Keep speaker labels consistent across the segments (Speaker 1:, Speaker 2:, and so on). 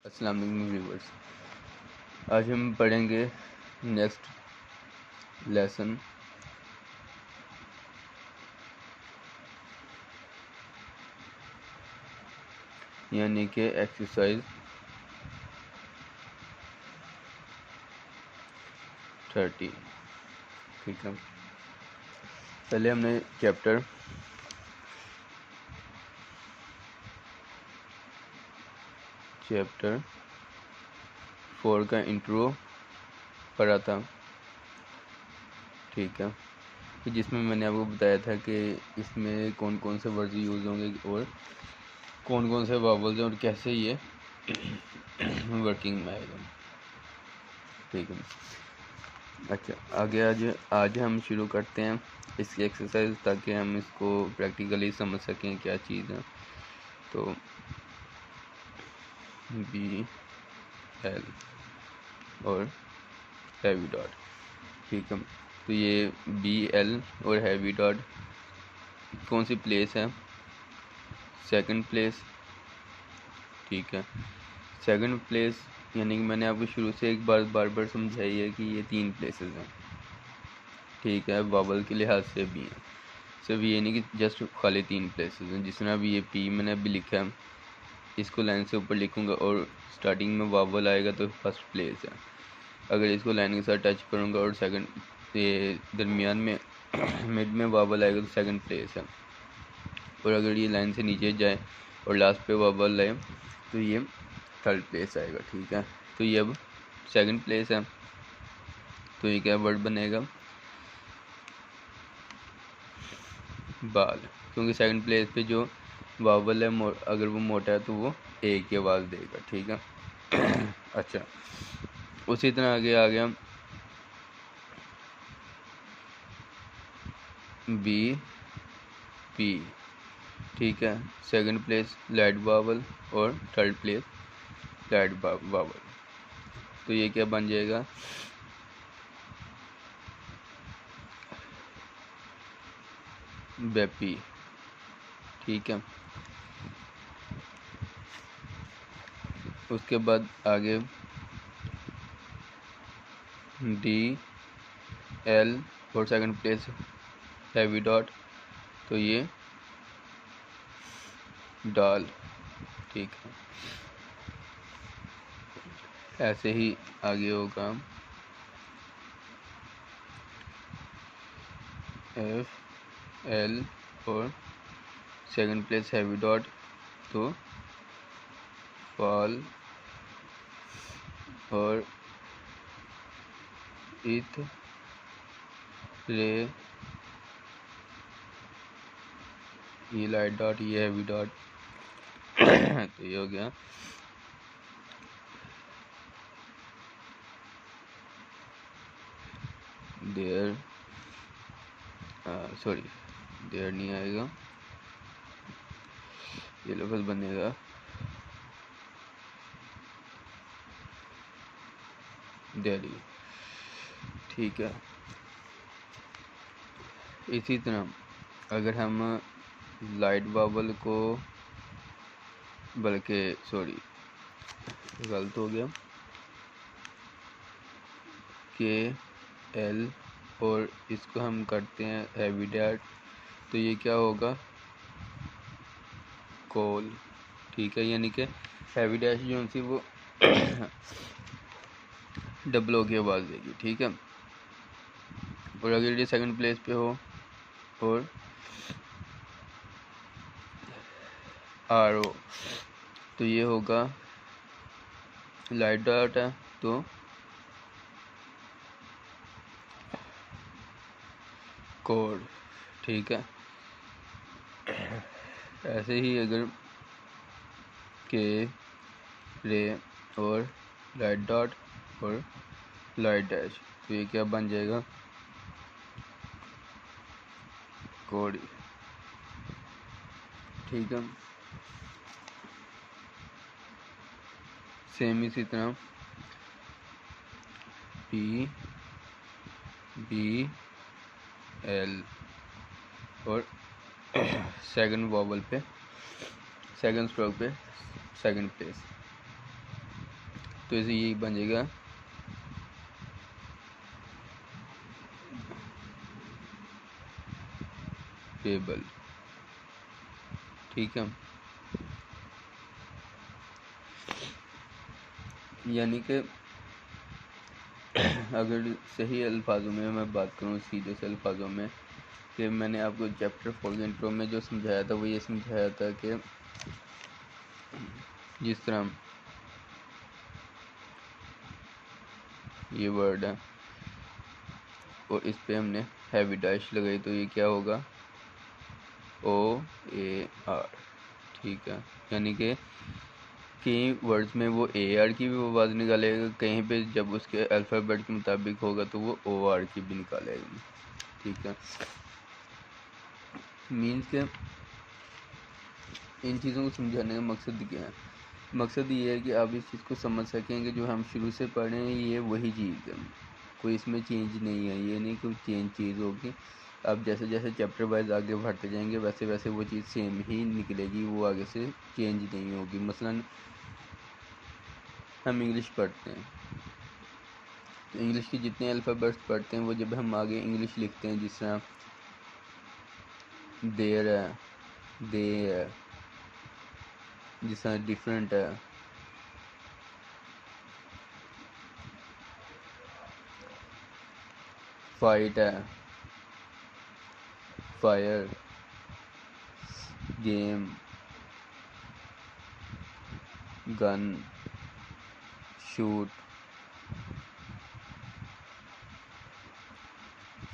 Speaker 1: अस्सलाम वालेकुम व्यूवर्स। आज हम पढ़ेंगे नेक्स्ट लेसन यानी कि एक्सरसाइज 30। ठीक है, पहले हमने चैप्टर चैप्टर 4 का इंट्रो पढ़ा था। ठीक है, कि जिसमें मैंने आपको बताया था कि इसमें कौन कौन से वर्ड यूज़ होंगे और कौन कौन से वावल्स हैं और कैसे ये वर्किंग में आएगा। ठीक है, अच्छा आगे आज हम शुरू करते हैं इसकी एक्सरसाइज, ताकि हम इसको प्रैक्टिकली समझ सकें क्या चीज़ है। तो बी एल और हैवी डॉट। ठीक है, तो ये बी एल और हैवी डॉट कौन सी प्लेस है? Second place. ठीक है, सेकंड प्लेस यानी कि मैंने आपको शुरू से एक बार बार समझाई है कि ये 3 प्लेसेस हैं। ठीक है, वावल के लिहाज से भी हैं, सिर्फ ये नहीं कि जस्ट खाली 3 प्लेसेस हैं। जिस तरह अभी ये पी मैंने अभी लिखा है, इसको लाइन से ऊपर लिखूंगा और स्टार्टिंग में वावल आएगा तो फर्स्ट प्लेस है। अगर इसको लाइन के साथ टच करूंगा और सेकंड ये दरमियान में मिड में वावल आएगा तो सेकंड प्लेस है। और अगर ये लाइन से नीचे जाए और लास्ट पे वावल आए तो ये थर्ड प्लेस आएगा। ठीक है, तो ये अब सेकंड प्लेस है, तो ये क्या वर्ड बनेगा? बाल, क्योंकि सेकंड प्लेस पे जो वावल है अगर वो मोटा है तो वो ए की आवाज़ देगा। ठीक है अच्छा, उसी तरह आगे आ गया बी पी। ठीक है, सेकंड प्लेस लाइट वावल और थर्ड प्लेस लाइट वावल, तो ये क्या बन जाएगा? बेपी। ठीक है, उसके बाद आगे डी एल और सेकंड प्लेस हैवी डॉट, तो ये डाल। ठीक है, ऐसे ही आगे होगा एफ एल और सेकंड प्लेस हैवी डॉट, तो फॉल और इथ रे, ये लाइट डॉट, ये हैवी डॉट तो ये हो गया देयर, सॉरी देयर नहीं आएगा, ये लफ्ज़ बनेगा दिल्ली। ठीक है, इसी तरह अगर हम लाइट वावल को, बल्कि सॉरी गलत हो गया, के एल और इसको हम करते हैं हैवी डॉट, तो ये क्या होगा? कोल। ठीक है, यानी कि हैवी डैश जो उनसी वो डबल की आवाज़ देगी। ठीक है, और अगर ये सेकंड प्लेस पे हो और आर ओ, तो ये होगा लाइट डॉट है तो कोड। ठीक है, ऐसे ही अगर के रे और लाइट डॉट और लाइट डैश, तो ये क्या बन जाएगा? कोड। ठीक है, सेम इसी तरह पी बी एल और सेकंड वॉवल पे सेकंड स्ट्रोक पे सेकंड प्लेस तो इसे ये बन जाएगा टेबल। ठीक है, यानी कि अगर सही अल्फाजों में मैं बात करूँ, सीधे से अल्फाजों में, कि मैंने आपको चैप्टर 4 के इंट्रो में जो समझाया था वो ये समझाया था कि जिस तरह ये वर्ड है और इस पे हमने हैवी डैश लगाई तो ये क्या होगा, OAR। ठीक है, यानी कि कई वर्ड्स में वो AR की भी आवाज़ निकालेगा, कहीं पे जब उसके अल्फ़ाबेट के मुताबिक होगा तो वो OR की भी निकालेगा। ठीक है, मीन्स के इन चीज़ों को समझाने का मकसद क्या है? मकसद ये है कि आप इस चीज़ को समझ सकें कि जो हम शुरू से पढ़ रहे हैं ये वही चीज़ है, कोई इसमें चेंज नहीं है। ये नहीं कि चेंज चीज़ होगी, आप जैसे जैसे चैप्टर वाइज आगे बढ़ते जाएंगे वैसे वैसे वो चीज़ सेम ही निकलेगी, वो आगे से चेंज नहीं होगी। मसलन हम इंग्लिश पढ़ते हैं तो इंग्लिश के जितने अल्फ़ाबेट्स पढ़ते हैं वो जब हम आगे इंग्लिश लिखते हैं, जिस तरह देयर है, दे है, जिस तरह डिफरेंट है, फाइट है, fire, game, gun, shoot,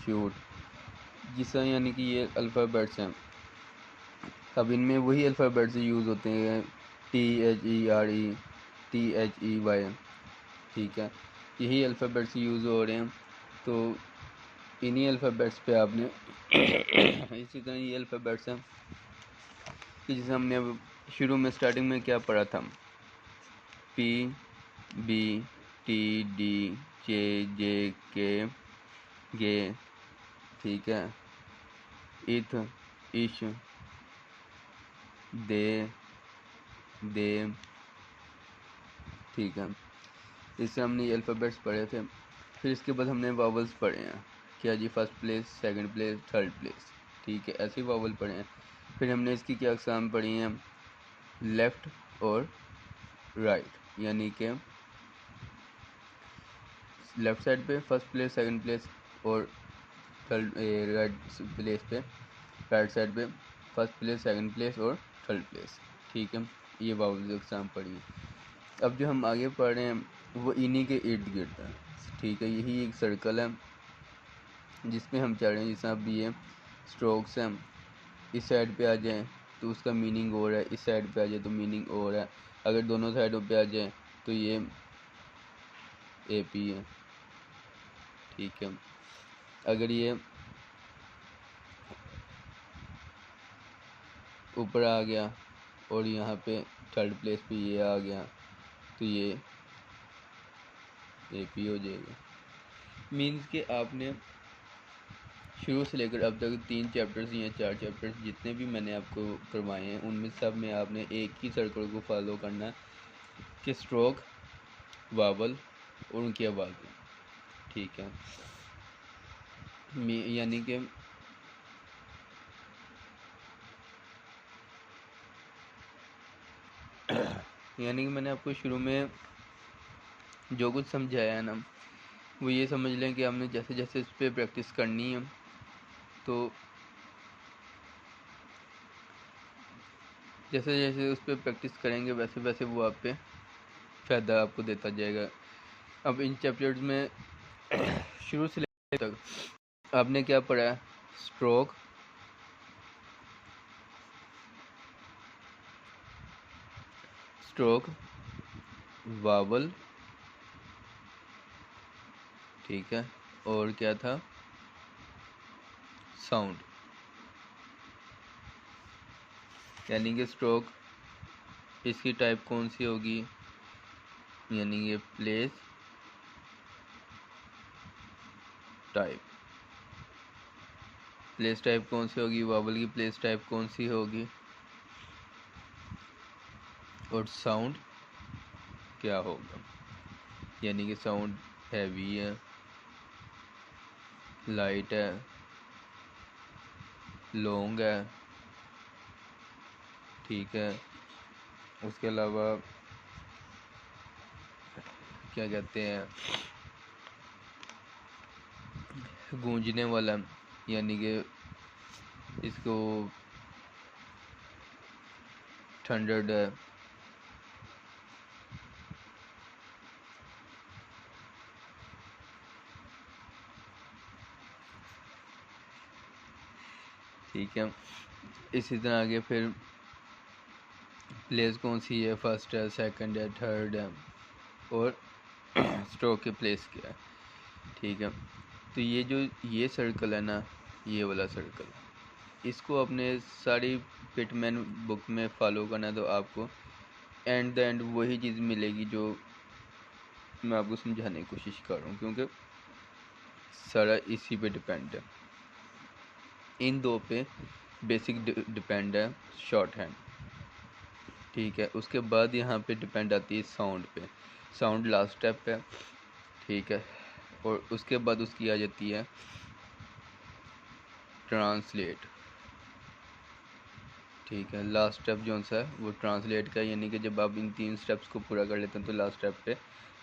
Speaker 1: shoot, जिस तरह यानी कि ये अल्फ़ाबेट्स हैं। अब इनमें वही अल्फ़ाबेट्स यूज़ होते हैं, THERE, THEY। ठीक है, यही अल्फ़ाबेट्स यूज़ हो रहे हैं, तो इन्हीं अल्फ़ाबेट्स पे आपने इसी तरह ये अल्फ़ाबेट्स हैं कि जैसे हमने अब शुरू में स्टार्टिंग में क्या पढ़ा था, PBTDJJK, गे, ठीक है, इथ, इश, दे, ठीक है, इससे हमने ये अल्फ़ाबेट्स पढ़े थे। फिर इसके बाद हमने वावल्स पढ़े हैं, क्या जी, first place, second place, third place. ठीक है, ऐसे ही वावल पढ़े हैं। फिर हमने इसकी क्या अक़साम पढ़ी हैं, लेफ़्ट और राइट, यानी कि लेफ़्ट साइड पे फर्स्ट प्लेस, सेकंड प्लेस, और थर्ड राइट प्लेस पे, राइट साइड पे फर्स्ट प्लेस, सेकंड प्लेस और थर्ड प्लेस। ठीक है, ये वावल्स की अक़साम पढ़ी हैं। अब जो हम आगे पढ़ रहे हैं वो इन्हीं के इर्द गिर्द है। ठीक है, यही एक सर्कल है जिसमें हम चल रहे हैं। जैसे अब ये स्ट्रोक्स हैं, इस साइड पे आ जाएं तो उसका मीनिंग और है, इस साइड पे आ जाए तो मीनिंग और है। अगर दोनों साइडों पे आ जाए तो ये AP है। ठीक है, अगर ये ऊपर आ गया और यहाँ पे थर्ड प्लेस पे ये आ गया तो ये AP हो जाएगा। मीन्स कि आपने शुरू से लेकर अब तक 3 चैप्टर्स या 4 चैप्टर्स जितने भी मैंने आपको करवाए हैं उनमें सब में आपने एक ही सर्कल को फॉलो करना है कि स्ट्रोक, वावल और उनकी आवाज़ें। ठीक है, यानी कि मैंने आपको शुरू में जो कुछ समझाया है ना, वो ये समझ लें कि आपने जैसे जैसे इस पर प्रैक्टिस करनी है तो जैसे जैसे उस पर प्रैक्टिस करेंगे वैसे वैसे वो आप पे फ़ायदा आपको देता जाएगा। अब इन चैप्टर्स में शुरू से लेकर तक आपने क्या पढ़ा है, स्ट्रोक, स्ट्रोक, वावल, ठीक है, और क्या था, साउंड। यानी कि स्ट्रोक इसकी टाइप कौन सी होगी, यानी कि प्लेस टाइप। प्लेस टाइप कौन सी होगी, वावल की प्लेस टाइप कौन सी होगी, और साउंड क्या होगा। यानी कि साउंड हैवी है, लाइट है, लॉन्ग है, ठीक है। उसके अलावा क्या कहते हैं, गूंजने वाला, यानी कि इसको थंडर्ड है, ठीक है। इसी तरह आगे फिर प्लेस कौन सी है, फर्स्ट है, सेकंड है, थर्ड है, और स्ट्रोक के प्लेस क्या है, ठीक है। तो ये जो ये सर्कल है ना, ये वाला सर्कल, इसको अपने सारी पिटमैन बुक में फॉलो करना है, तो आपको एंड द एंड वही चीज़ मिलेगी जो मैं आपको समझाने की कोशिश कर रहा हूँ, क्योंकि सारा इसी पे डिपेंड है। इन दो पे बेसिक डिपेंड है शॉर्ट हैंड, ठीक है। उसके बाद यहाँ पे डिपेंड आती है साउंड पे, साउंड लास्ट स्टेप है, ठीक है। और उसके बाद उसकी आ जाती है ट्रांसलेट, ठीक है। लास्ट स्टेप जो सा है वो ट्रांसलेट का, यानी कि जब आप इन 3 स्टेप्स को पूरा कर लेते हैं तो लास्ट स्टेप पे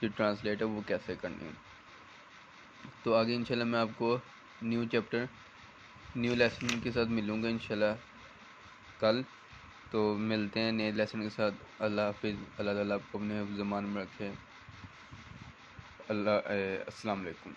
Speaker 1: जो ट्रांसलेट है वो कैसे करनी है। तो आगे इंशाल्लाह मैं आपको न्यू चैप्टर, न्यू लेसन के साथ मिलूँगा इंशाल्लाह कल। तो मिलते हैं नए लेसन के साथ। अल्लाह हाफिज़। अल्लाह ताला आपको अपने ज़मान में रखे। अस्सलाम वालेकुम।